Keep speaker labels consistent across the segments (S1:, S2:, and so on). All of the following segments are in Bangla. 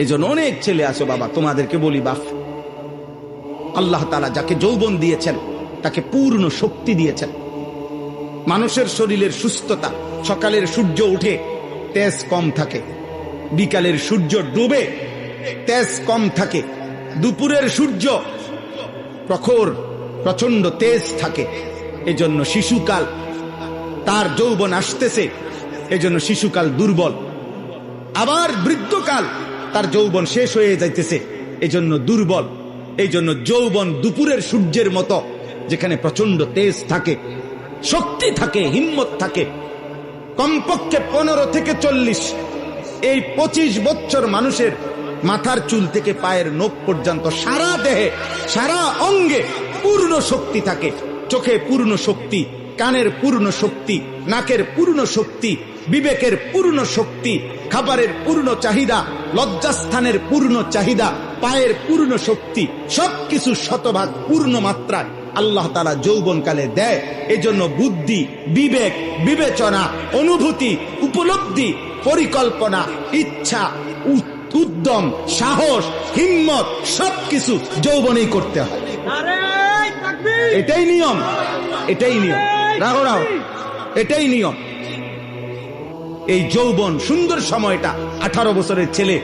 S1: এজন্য অনেক ছেলে আছে বাবা, তোমাদেরকে বলি বাপ, আল্লাহ তাআলা যাকে যৌবন দিয়েছেন তাকে পূর্ণ শক্তি দিয়েছেন। মানুষের শরীরের সুস্থতা, সকালের সূর্য উঠে তেজ কম থাকে, বিকালের সূর্য ডুবে তেজ কম থাকে, দুপুরের সূর্য প্রখর প্রচন্ড তেজ থাকে। এজন্য শিশুকাল, তার যৌবন আসতেছে, এজন্য শিশুকাল দুর্বল। আবার বৃদ্ধকাল, তার যৌবন শেষ হয়ে যাইতেছে, এজন্য দুর্বল। এই জন্য যৌবন দুপুরের সূর্যের মতো, যেখানে প্রচন্ড তেজ থাকে, শক্তি থাকে, হিম্মত থাকে। কমপক্ষে 15 থেকে 40, এই 25 বছর মানুষের মাথার চুল থেকে পায়ের নখ পর্যন্ত সারা দেহে, সারা অঙ্গে পূর্ণ শক্তি থাকে। চোখে পূর্ণ শক্তি, কানের পূর্ণ শক্তি, নাকের পূর্ণ শক্তি, বিবেকের পূর্ণ শক্তি, খাবারের পূর্ণ চাহিদা, লজ্জাস্থানের পূর্ণ চাহিদা, পায়ের পূর্ণ শক্তি, সবকিছু শতভাগ পূর্ণ মাত্রায় আল্লাহ তাআলা যৌবনকালে দেয়। এজন্য বুদ্ধি, বিবেক, বিবেচনা, অনুভূতি, উপলব্ধি, পরিকল্পনা, ইচ্ছা, উদ্যম, সাহস, হিম্মত সবকিছু যৌবনেই করতে হয়। এটাই নিয়ম, এটাই নিয়ম, রাখো রাখো, এটাই নিয়ম। এই যৌবন সুন্দর সময়টা, 18 বছরের ছেলে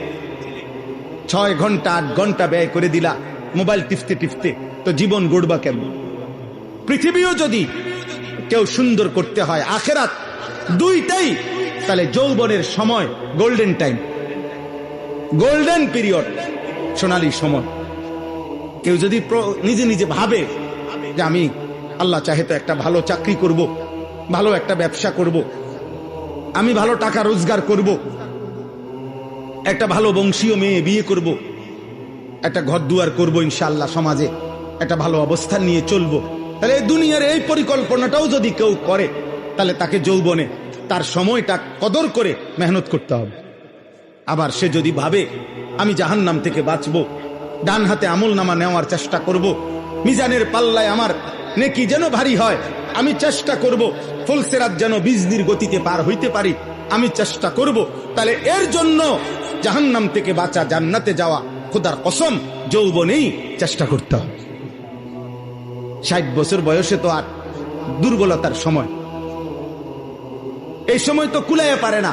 S1: 6 ঘন্টা 8 ঘন্টা ব্যয় করে দিলা মোবাইল টিপতে টিপতে, তো জীবন গড়বা কেমন? পৃথিবীও যদি কেউ সুন্দর করতে হয়, আখেরাত, দুইটাই, তাহলে যৌবনের সময় গোল্ডেন টাইম, গোল্ডেন পিরিয়ড, সোনালী সময়। কেউ যদি নিজে নিজে ভাবে যে আমি আল্লাহ চাহে তো একটা ভালো চাকরি করব, ভালো একটা ব্যবসা করব, আমি ভালো টাকা রোজগার করব, একটা ভালো বংশীয় মেয়ে বিয়ে করব, একটা ঘর দুয়ার করব, ইনশাআল্লাহ সমাজে একটা ভালো অবস্থান নিয়ে চলবো, তাহলে এই দুনিয়ার এই পরিকল্পনাটাও যদি কেউ করে, তাহলে তাকে যৌবনে তার সময়টা কদর করে মেহনত করতে হবে। আবার সে যদি ভাবে আমি জাহান্নাম থেকে বাঁচবো, ডান হাতে আমল নামা নেওয়ার চেষ্টা করব, মিজানের পাল্লায় আমার নেকি যেন ভারী হয়, আমি চেষ্টা করব, ফুলসেরাত যেন বিজলির গতিতে পার হইতে পারি, আমি চেষ্টা করব, তাহলে এর জন্য জাহান্নাম থেকে বাঁচা, জান্নাতে যাওয়া, খোদার কসম যৌবনেই চেষ্টা করতে হবে। 60 বছর বয়সে তো আর দুর্বলতার সময়, এই সময় তো কুলাইয়া পারে না,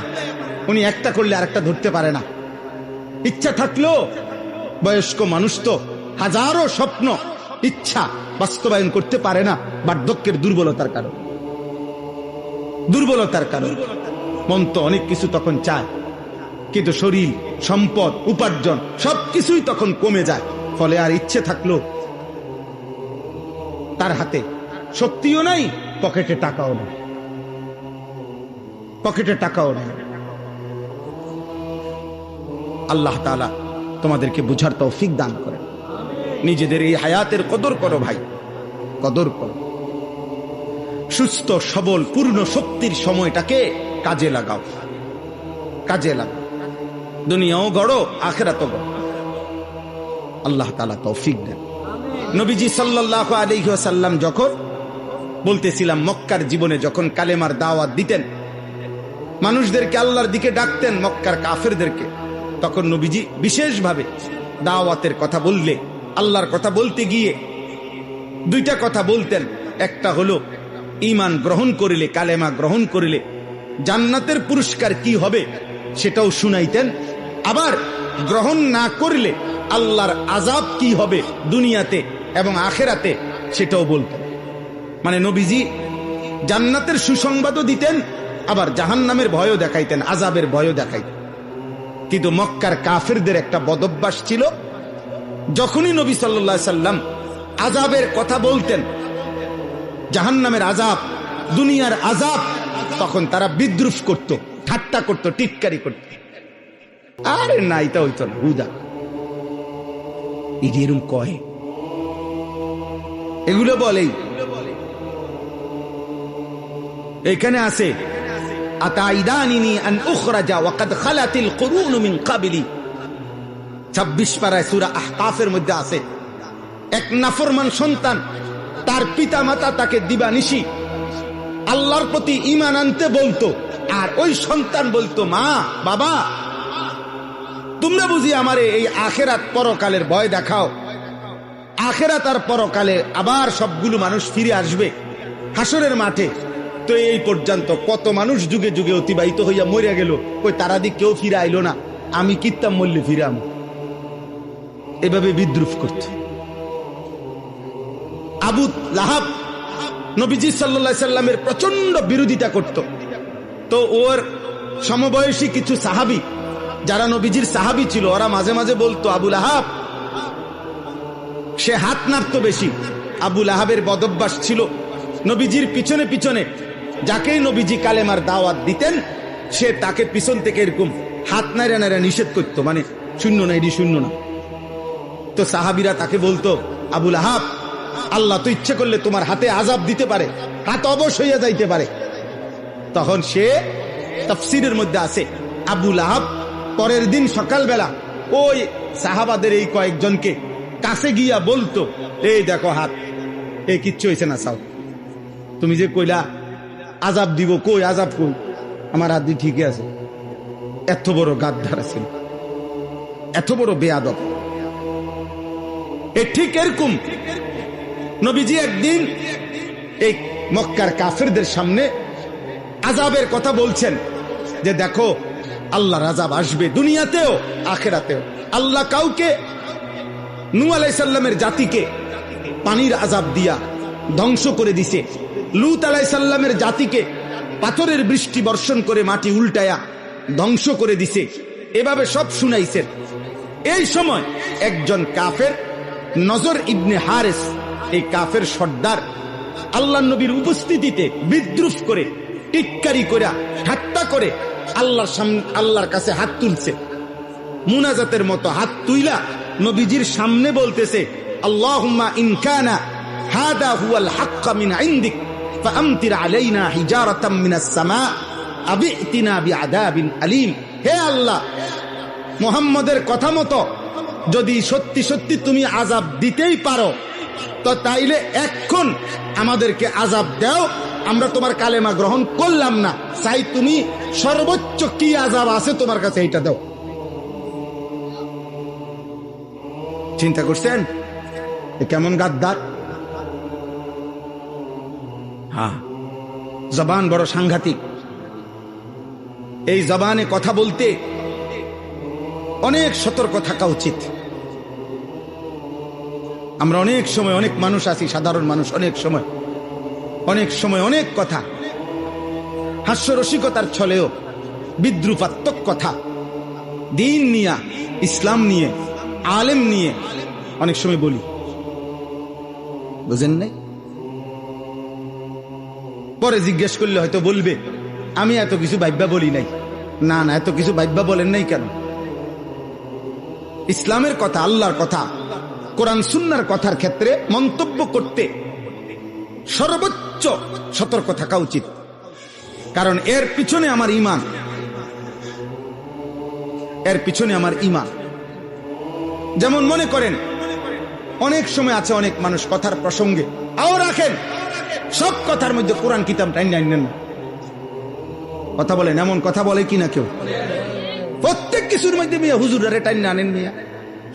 S1: উনি একটা করলে আরেকটা ধরতে পারে না। ইচ্ছা থাকলেও বয়স্ক মানুষ তো হাজারো স্বপ্ন, ইচ্ছা বাস্তবায়ন করতে পারে না, বার্ধক্যের দুর্বলতার কারণ, দুর্বলতার কারণ। মন তো অনেক কিছু তখন চায়, কিন্তু শরীর, সম্পদ, উপার্জন সবকিছুই তখন কমে যায়। ফলে আর ইচ্ছে থাকলো তার হাতে শক্তিও নাই, পকেটে টাকাও নেই, পকেটে টাকাও নেই। আল্লাহ তাআলা তোমাদেরকে বুঝার তৌফিক দান করেন। নিজেদের এই হায়াতের কদর করো ভাই, কদর করো। সুস্থ সবল পূর্ণ শক্তির সময়টাকে কাজে লাগাও, কাজে লাগাও। দুনিয়াও গড়ো, আখিরাতও গড়ো। আল্লাহ তাআলা তৌফিক দেন। নবীজি সাল্লাল্লাহু আলাইহি ওয়াসাল্লাম যখন বলতেছিলাম, মক্কার জীবনে যখন কালেমার দাওয়াত দিতেন, মানুষদেরকে আল্লাহর দিকে ডাকতেন, মক্কার কাফেরদেরকে, তখন নবীজি বিশেষভাবে দাওয়াতের কথা বললে, আল্লাহর কথা বলতে গিয়ে দুইটা কথা বলতেন। একটা হলো ঈমান গ্রহণ করিলে, কালেমা গ্রহণ করিলে জান্নাতের পুরস্কার কি হবে সেটাও শুনাইতেন। আবার গ্রহণ না করলে আল্লাহর আযাব কি হবে দুনিয়াতে এবং আখিরাতে সেটাও বলতেন। মানে নবীজি জান্নাতের সুসংবাদও দিতেন, আবার জাহান্নামের ভয়ও দেখাইতেন, আযাবের ভয়ও দেখাইতেন। কিন্তু মক্কার কাফেরদের একটা বদভ্যাস ছিল, যখনই নবী সাল্লাল্লাহু আলাইহি সাল্লাম আযাবের কথা বলতেন, জাহান্নামের আযাব, দুনিয়ার আযাব, তখন তারা বিদ্রুপ করত, ঠাট্টা করত, টিটকারি করত। আরে না, এটা হইতো না, হুদা এরকম কয়, এগুলো বলেই। এখানে আছে আতাইদানিনি আন উখরাজা ওয়া কদ খালাতিল কুরুন মিন ক্বাবলি, 26 পারায় সূরা আহকাফের মধ্যে আছে। এক নাফরমান সন্তান, তার পিতা মাতা তাকে দিবানিশি আল্লাহর প্রতি ঈমান আনতে বলতো, আর ওই সন্তান বলতো, মা বাবা তোমরা বুঝি আমারে এই আখেরাত পরকালের ভয় দেখাও। আখেরাত আর পরকালে আবার সবগুলো মানুষ ফিরে আসবে হাসরের মাঠে। তো এই পর্যন্ত কত মানুষ যুগে যুগে অতিবাহিত হইয়া মরিয়া গেল, কই তারা দিক কেউ ফিরে আইলো না, আমি কিত্তাম মরলে ফিরাম। এভাবে বিদ্রুপ করত। আবু লাহাব নবীজি সাল্লাল্লাহু আলাইহি সাল্লামের প্রচন্ড বিরোধিতা করত। তো ওর সমবয়সী কিছু সাহাবী যারা নবীজির সাহাবী ছিল, ওরা মাঝে মাঝে বলতো আবু লাহাব, সে হাত নাড়তো বেশি। আবু লাহাবের বদভ্যাস ছিল নবীজির পিছনে পিছনে যাকেই নবীজি কালেমার দাওয়াত দিতেন সে তাকে পিছন থেকে এরকম হাত নাড়া নাড়া নিষেধ করতো, মানে শূন্য না, এটি শূন্য না। তো সাহাবীরা তাকে বলতো, আবু লাহাব, আল্লাহ তো ইচ্ছে করলে তোমার হাতে আযাব দিতে পারে, হাত অবশ হইয়া যাইতে পারে। তখন সে তাফসীরের মধ্যে আছে, আবু লাহাব পরের দিন সকালবেলা ওই সাহাবাদের এই কয়েকজনকে কাছে গিয়া বলতো, এই দেখো হাত, এই কিচ্ছু হয়েছে না, চাও তুমি যে কইলা আযাব দিব, কই আযাব কই, আমার হাত দিয়ে ঠিকই আছে। এত বড় গাদ্দার ছিল, এত বড় বেয়াদব। ঠিক এরকম নবীজি একদিন এই মক্কার কাফেরদের সামনে আযাবের কথা বলছেন, যে দেখো আল্লাহর আযাব আসবে দুনিয়াতেও আখিরাতেও। আল্লাহ কাউকে নূহ আলাইহিস সালামের জাতিকে পানির আযাব দিয়া ধ্বংস করে দিছে, লূত আলাইহিস সালামের জাতিকে পাথরের বৃষ্টি বর্ষণ করে মাটি উল্টায়া ধ্বংস করে দিছে। এভাবে সব শুনাইছেন। এই সময় একজন কাফের নজর ইবনে হারেস, এই কাফের সর্দার আল্লাহ নবীর উপস্থিতিতে বিদ্রুপ করে, টিটকারি করে, ঠাট্টা করে আল্লাহর সামনে, আল্লাহর কাছে হাত তুলছে, মুনাজাতের মতো হাত তুইলা নবীজির সামনে বলতেছে, আল্লাহুম্মা ইন কানা হাদা হুয়াল হাক্কা মিন ইনদিক ফাআমতির আলাইনা হিজারাতাম মিনাস সামা আবিতিনা বিআযাবিন আলীম। হে আল্লাহ, মুহাম্মদের কথা মতো যদি সত্যি সত্যি তুমি আযাব দিতেই পারো, তো তাইলে এখন আমাদেরকে আযাব দাও, আমরা তোমার কালেমা গ্রহণ করলাম না, চাই তুমি সর্বোচ্চ কি আযাব আছে তোমার কাছে এইটা দাও। চিন্তা করছেন কেমন গাদ্দার? হ্যাঁ, জবান বড় সাংঘাতিক। এই জবানে কথা বলতে অনেক সতর্ক থাকা উচিত। আমরা অনেক সময়, অনেক মানুষ আছি, সাধারণ মানুষ, অনেক সময় অনেক কথা হাস্যরসিকতার ছলেও বিদ্রুপাত্মক কথা দিন নিয়ে, ইসলাম নিয়ে, আলেম নিয়ে অনেক সময় বলি, বুঝেন নাই? পরে জিজ্ঞেস করলে হয়তো বলবে আমি এত কিছু ভাইব্যা বলি নাই। না না, এত কিছু ভাইব্যা বলেন নাই কেন? ইসলামের কথা, আল্লাহর কথা, কোরআন সুন্নাহর কথার ক্ষেত্রে মন্তব্য করতে সর্বোচ্চ সতর্ক থাকা উচিত। কারণ এর পিছনে আমার ঈমান, এর পিছনে আমার ঈমান। যেমন মনে করেন অনেক সময় আছে অনেক মানুষ কথার প্রসঙ্গে আও রাখেন, সব কথার মধ্যে কোরআন কিতাব নেন কথা বলেন, এমন কথা বলে কিনা কেউ? প্রত্যেক কিছুর মধ্যে মিয়া হুজুরারে টাইন আনেন মিয়া,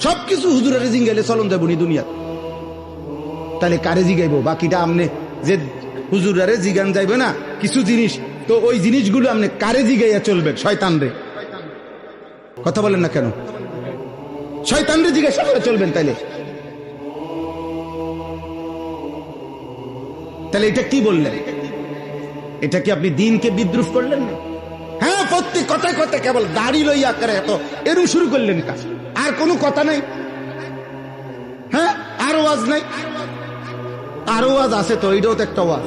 S1: সবকিছু হুজুরারে জিঙ্গাইলে চলন যাবো নি দুনিয়া। তাহলে কারে জিগাইবো? বাকিটা আমনে যে হুজুরারে জিগান যাইবে না কিছু জিনিস, তো ওই জিনিসগুলো আমনে কারে জিগাইয়া চলবে? শয়তান রে। কথা বলেন না কেন? শয়তান রে জিজ্ঞাসা করে চলবেন। তাইলে এটা কি বললেন? এটা কি আপনি দিনকে বিদ্রুপ করলেন না? হ্যাঁ, প্রত্যেক কথায় কথায় কেবল দাড়ি লইয়া করে এত এরু শুরু করলেন কাজ, আর কোনো কথা নাই। হ্যাঁ, আর ওয়াজ নাই? আর ওয়াজ আছে তো, এটাও তো একটা ওয়াজ।